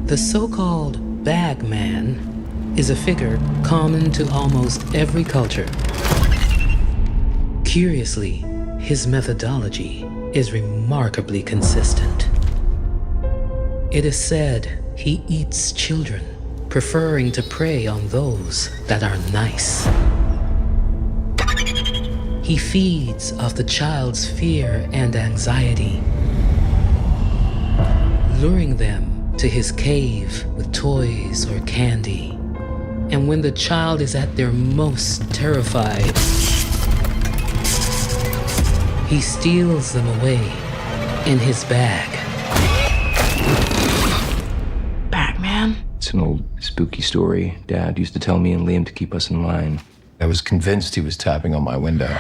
The so-called Bagman is a figure common to almost every culture. Curiously, his methodology is remarkably consistent. It is said he eats children, preferring to prey on those that are nice. He feeds off the child's fear and anxiety, luring them to his cave with toys or candy. And when the child is at their most terrified, he steals them away in his bag. Bagman? It's an old spooky story Dad used to tell me and Liam to keep us in line. I was convinced he was tapping on my window.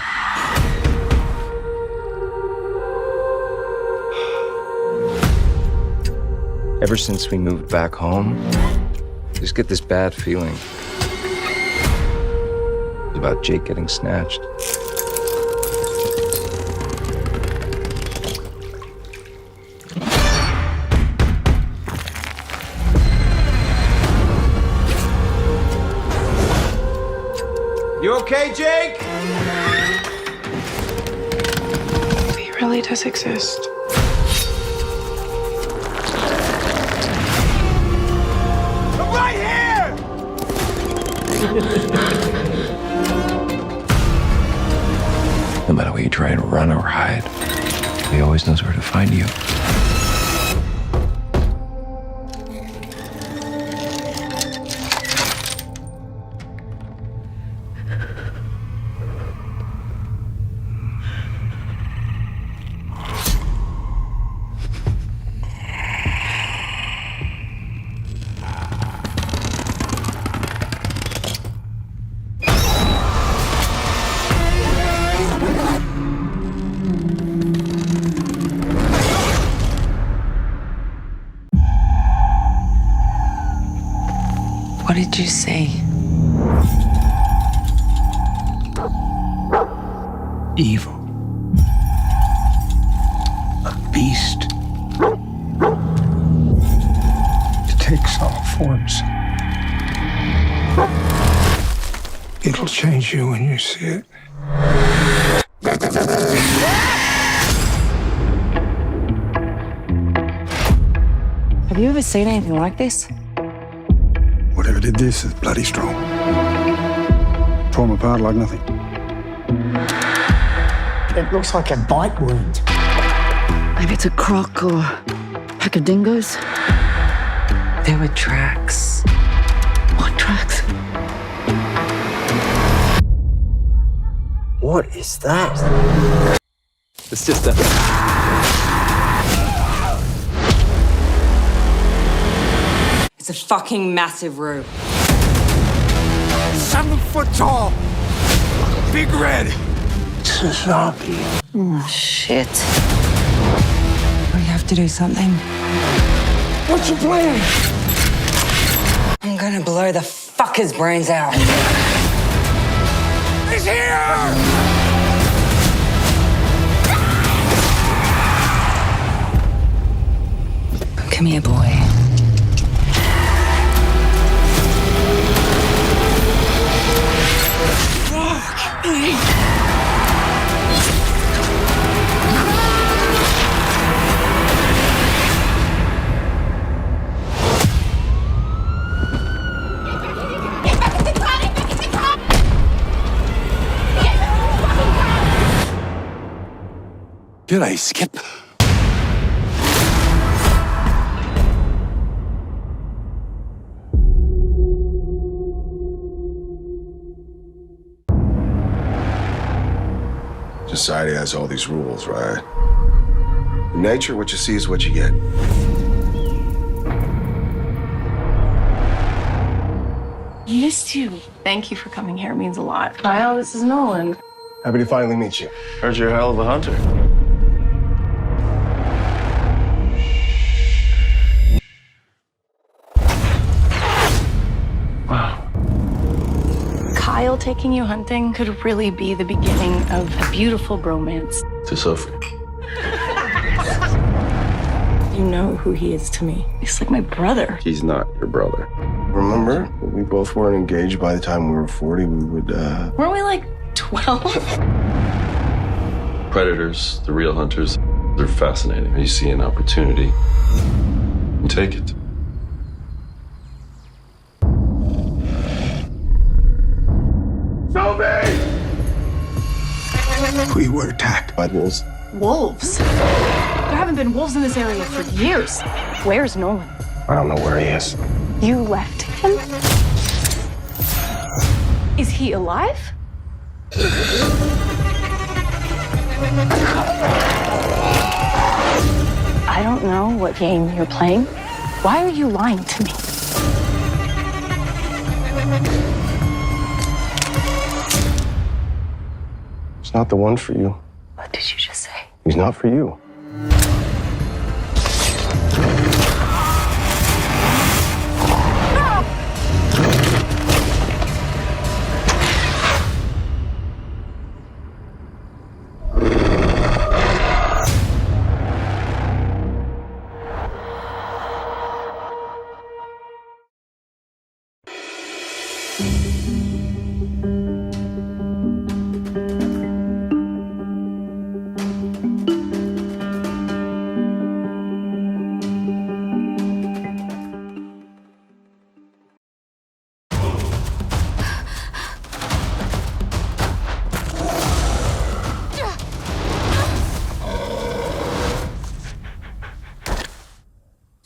Ever since we moved back home, I just get this bad feeling about Jake getting snatched. You okay, Jake? He really does exist. I'm right here! No matter where you try and run or hide, he always knows where to find you. What did you say? Evil. A beast. It takes all forms. It'll change you when you see it. Have you ever seen anything like this? Whatever did this is bloody strong. Tore him apart like nothing. It looks like a bite wound. Maybe it's a croc or a pack of dingoes. There were tracks. What tracks? What is that? It's just a... It's a fucking massive room. 7 foot tall. Big red. It's a zombie. Oh, shit. We have to do something. What's your plan? I'm gonna blow the fucker's brains out. He's here! Come here, boy. G'day, Skip. Society has all these rules, right? In nature, what you see is what you get. Missed you. Thank you for coming here. It means a lot. Kyle, this is Nolan. Happy to finally meet you. Heard you're a hell of a hunter. Wow. Kyle taking you hunting could really be the beginning of a beautiful bromance. To Sophie. You know who he is to me. He's like my brother. He's not your brother. Remember? We both weren't engaged by the time we were 40. We would, Weren't we like 12? Predators, the real hunters, they're fascinating. You see an opportunity, you take it. We were attacked by wolves. Wolves? There haven't been wolves in this area for years. Where's Nolan? I don't know where he is. You left him? Is he alive? I don't know what game you're playing. Why are you lying to me? It's not the one for you. What did you just say? He's not for you.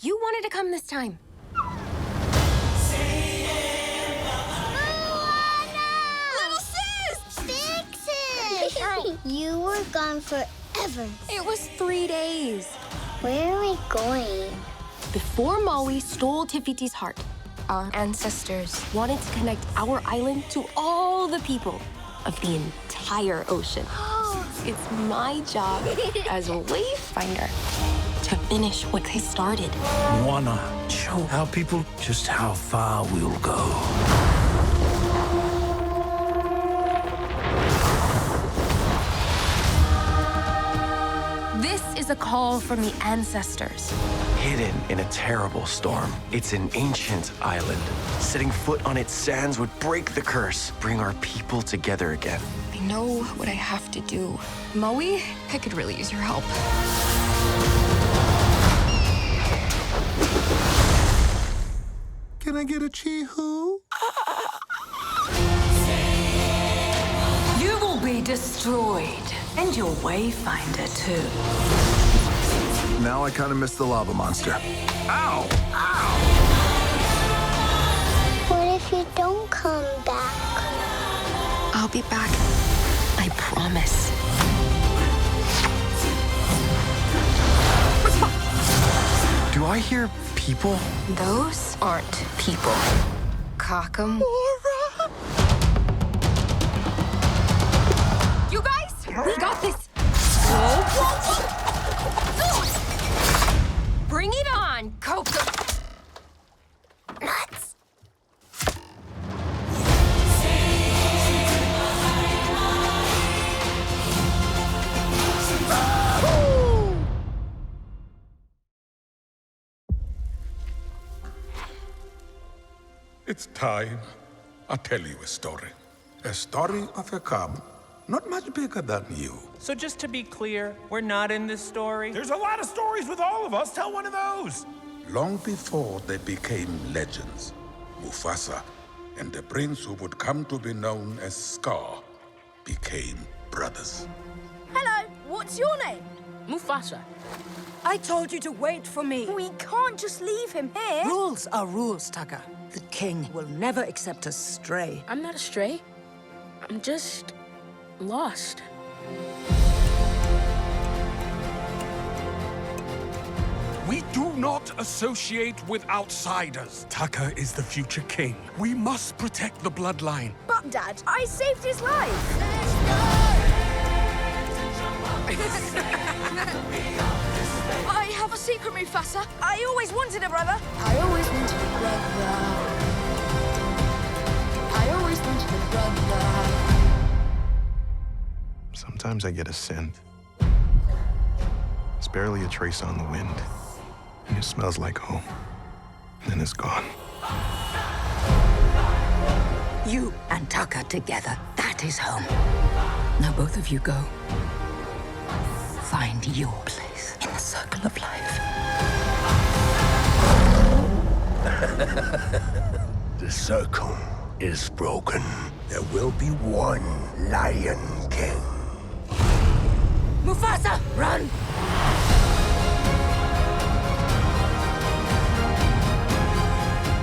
You wanted to come this time. You were gone forever. It was 3 days. Where are we going? Before Maui stole Tifiti's heart, our ancestors wanted to connect our island to all the people of the entire ocean. It's my job as a wayfinder to finish what they started. Moana, show our people just how far we'll go. This is a call from the ancestors. Hidden in a terrible storm, it's an ancient island. Setting foot on its sands would break the curse, bring our people together again. I know what I have to do. Maui, I could really use your help. Can I get a chee-hoo? You will be destroyed. And your wayfinder, too. Now I kind of miss the lava monster. Ow! Ow! What if you don't come back? I'll be back. I promise. Do I hear people? Those aren't people. Cockamora. You guys, we got this. Bring it on, Coco. Nuts. It's time. I'll tell you a story. A story of a cub, not much bigger than you. So just to be clear, we're not in this story? There's a lot of stories with all of us. Tell one of those. Long before they became legends, Mufasa and the prince who would come to be known as Scar became brothers. Hello, what's your name? Mufasa. I told you to wait for me. We can't just leave him here. Rules are rules, Tucker. The king will never accept a stray. I'm not a stray. I'm just lost. We do not associate with outsiders. Tucker is the future king. We must protect the bloodline. But, Dad, I saved his life. I have a secret, Mufasa. I always wanted a brother. I always wanted a brother. I always wanted a brother. Sometimes I get a scent. It's barely a trace on the wind. It smells like home. Then it's gone. You and Tucker together, that is home. Now both of you go. Find your place in the circle of life. The circle is broken. There will be one Lion King. Mufasa, run!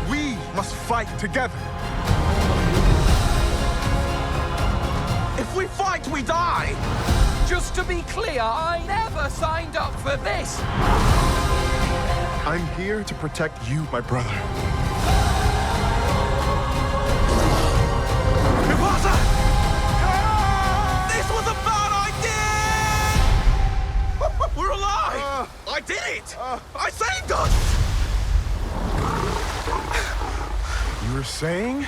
We must fight together. If we fight, we die! Just to be clear, I never signed up for this! I'm here to protect you, my brother. Mufasa! This was a bad idea! We're alive! I did it! I saved us! You were saying?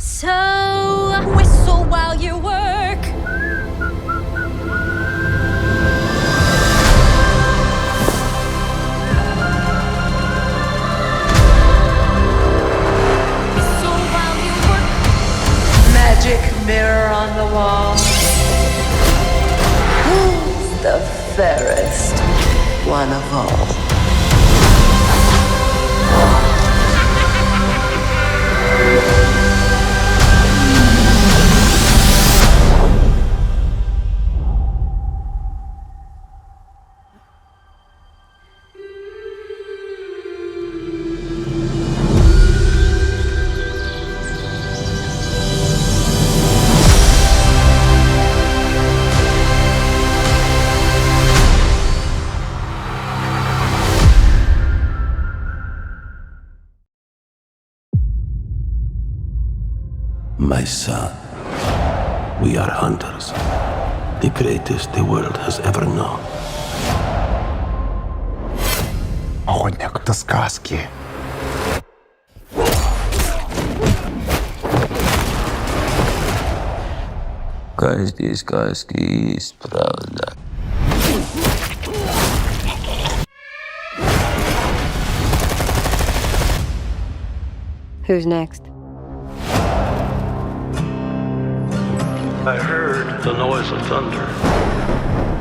So, whistle while you work. Whistle while you work. Magic mirror on the wall. Who's the fairest one of all? My son, we are hunters. The greatest the world has ever known. Охотник до сказки. Каждой сказки есть правда. Who's next? I heard the noise of thunder.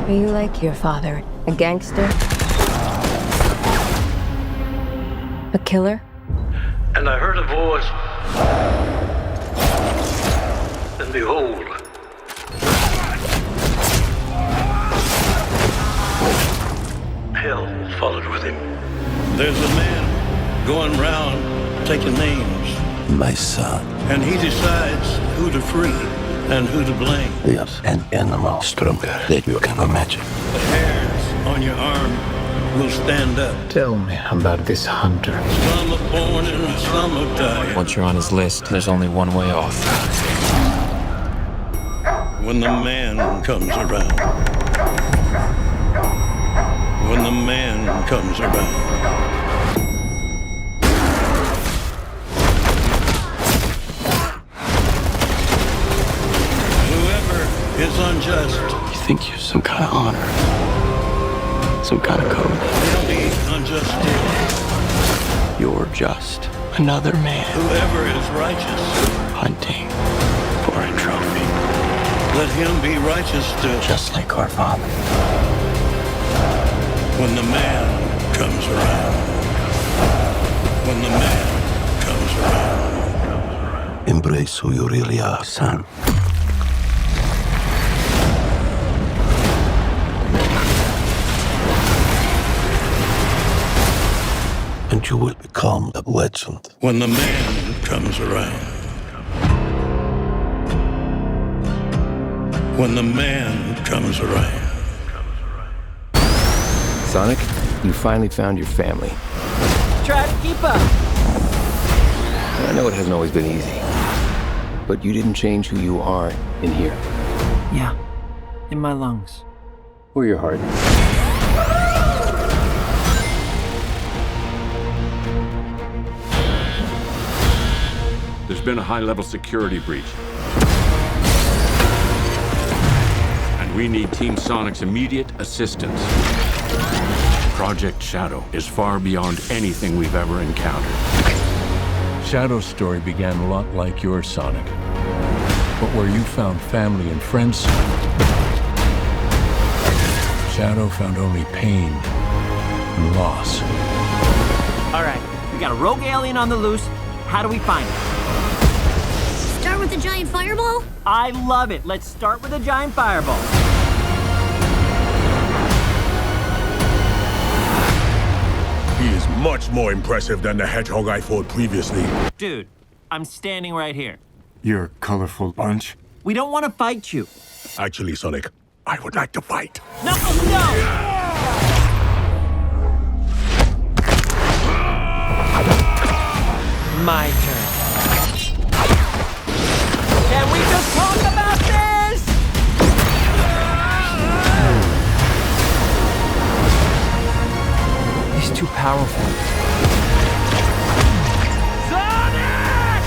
Are you like your father? A gangster? A killer? And I heard a voice. And behold, hell followed with him. There's a man going round taking names. My son. And he decides who to free and who to blame. Yes, an animal stronger than you can imagine. The hairs on your arm will stand up. Tell me about this hunter. Some are born and some are dying. Once you're on his list, there's only one way off. When the man comes around. When the man comes around. Is unjust. You think you're some kind of honor? Some kind of code? They'll be unjust still. You're just another man. Whoever is righteous. Hunting for a trophy. Let him be righteous still. Just like our father. When the man comes around. When the man comes around. Embrace who you really are, son. And you will become a legend. When the man comes around. when the man comes around. Sonic, you finally found your family. Try to keep up. I know it hasn't always been easy, but you didn't change who you are in here. Yeah, in my lungs. Or your heart. There's been a high-level security breach. And we need Team Sonic's immediate assistance. Project Shadow is far beyond anything we've ever encountered. Shadow's story began a lot like yours, Sonic. But where you found family and friends, Shadow found only pain and loss. All right, we got a rogue alien on the loose. How do we find it? Start with a giant fireball? I love it. Let's start with a giant fireball. He is much more impressive than the Hedgehog I fought previously. Dude, I'm standing right here. You're a colorful bunch. We don't want to fight you. Actually, Sonic, I would like to fight. No, no! My turn. Can we just talk about this? He's too powerful. Sonic!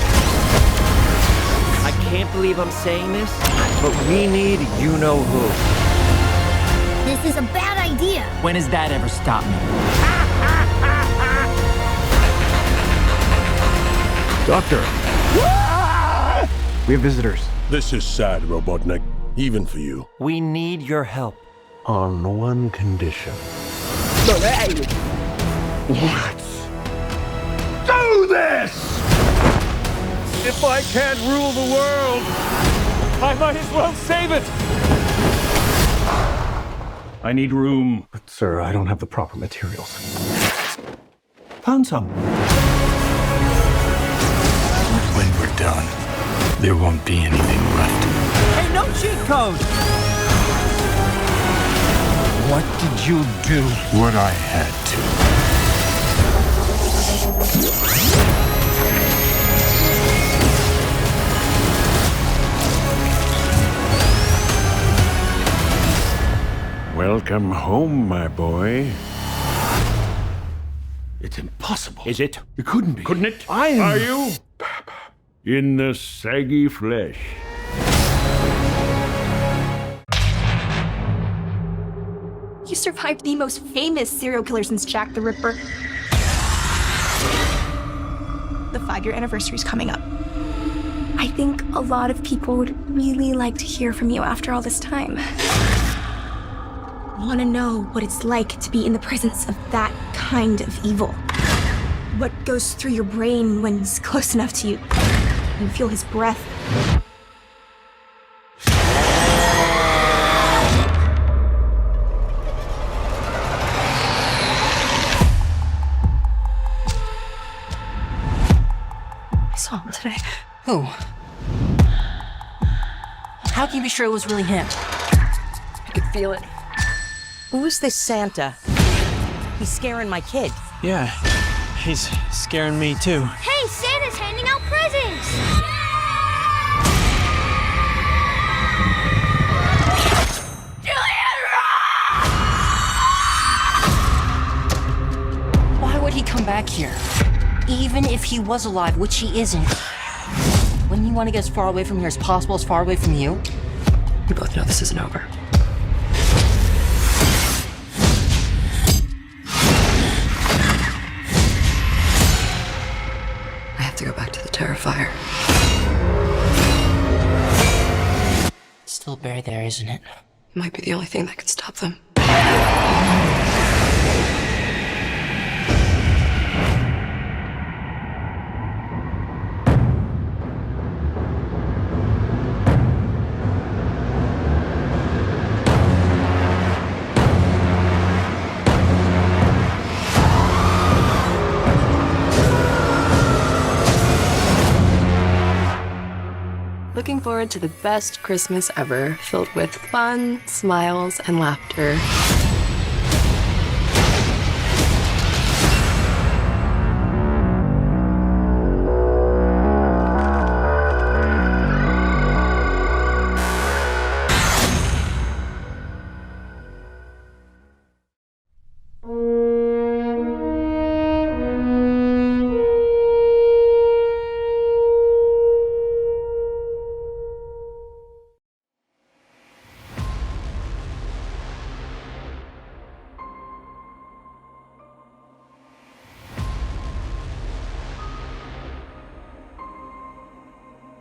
I can't believe I'm saying this, but we need you-know-who. This is a bad idea. When has that ever stopped me? Doctor! We have visitors. This is sad, Robotnik. Even for you. We need your help. On one condition. Let's do this! If I can't rule the world, I might as well save it! I need room. But, sir, I don't have the proper materials. Found some. When we're done, there won't be anything left. Hey, no cheat code! What did you do? What I had to. Welcome home, my boy. It's impossible. Is it? It couldn't be. Couldn't it? I am... Are you? In the saggy flesh. You survived the most famous serial killer since Jack the Ripper. The 5-year anniversary is coming up. I think a lot of people would really like to hear from you after all this time. I want to know what it's like to be in the presence of that kind of evil. What goes through your brain when he's close enough to you. You feel his breath. I saw him today. Who? How can you be sure it was really him? I could feel it. Who's this Santa? He's scaring my kid. Yeah, he's scaring me too. Hey, Santa's handing out presents! Why would he come back here? Even if he was alive, which he isn't. Wouldn't you want to get as far away from here as possible, as far away from you? We both know this isn't over. I have to go back to the Terrifier. It's still buried there, isn't it? It might be the only thing that could stop them. Looking forward to the best Christmas ever, filled with fun, smiles, and laughter.